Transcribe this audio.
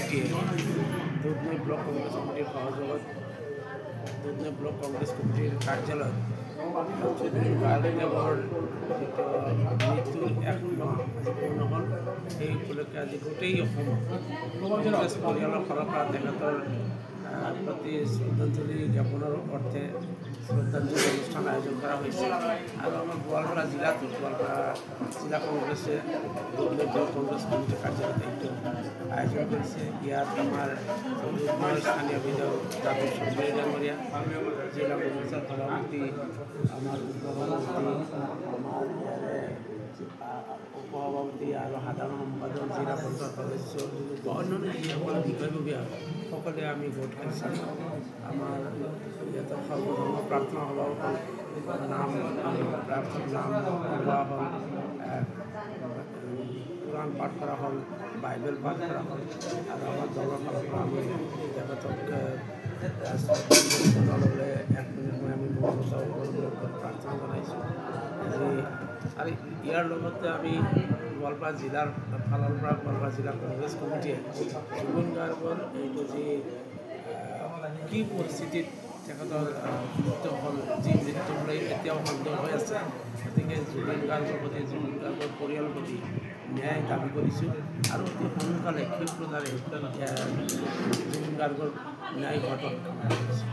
কমিটিয়ে দুধনৈ ব্লক কংগ্ৰেস কমিটিৰ সহযোগত দুধনৈ ব্লক কংগ্ৰেস কমিটিৰ কাৰ্যালয় গাৰ্গদেৱৰ মৃত্যুৰ 1 মাহ আজি পূৰ্ণ হ'ল। সেই উপলক্ষে আজি গোটেই অসমত কংগ্ৰেছ পৰিয়ালৰ ফালৰ পৰা তেখেতৰ প্ৰতি শ্ৰদ্ধাঞ্জলি জ্ঞাপনৰ অৰ্থে শ্ৰদ্ধাঞ্জলি অনুষ্ঠান আয়োজন কৰা হৈছে। আৰু আমাৰ গোৱালপাৰা জিলাতো গোৱালপাৰা জিলা কংগ্ৰেছে দুধনৈ ব্লক কংগ্ৰেছ কমিটিৰ কাৰ্যালয়ত এইটো আয়োজন কৰিছে। ইয়াত আমাৰ দুধনৈৰ স্থানীয় বিধায়ক ডাক্তৰ চৌধুৰী ডাঙৰীয়া, জিলা কংগ্ৰেছৰ সভাপতি আমাৰ উপসভাপতি, আমাৰ উপসভাপতি আৰু সাধাৰণ সম্পাদক, জিলা পঞ্চায়ত সদস্য বা অন্যান্য যিসকল বিষয়ববীয়া সকলোৱে আমি গোট খাইছোঁ। আমাৰ ইয়াতে সৰ্বধৰ্ম প্ৰাৰ্থনা সভাও হ'ল, নাম লোৱা হ'ল, কোৰাণ পাঠ কৰা হ'ল, বাইবেল পাঠ কৰা হ'ল। আৰু আমাৰ দলৰ ফালৰ পৰা আমি তেখেতক ল'বলৈ 1 মিনিট মই আমি প্ৰাৰ্থনা জনাইছোঁ আৰু ইয়াৰ লগতে আমি গোৱালপাৰা জিলাৰ ফালৰ পৰা গোৱালপাৰা জিলা কংগ্ৰেছ কমিটিয়ে জুবিন গাৰ্গৰ এইটো যি কি পৰিস্থিতিত তেখেতৰ মৃত্যু হ'ল, যি মৃত্যুক লৈ এতিয়াও সন্দেহ হৈ আছে, গতিকে জুবিন গাৰ্গৰ প্ৰতি, জুবিন গাৰ্গৰ পৰিয়ালৰ প্ৰতি ন্যায় দাবী কৰিছোঁ আৰু অতি সোনকালে ক্ষীপ্ৰতাৰে জুবিন গাৰ্গৰ ন্যায় হোৱাটো কামনা কৰিছোঁ।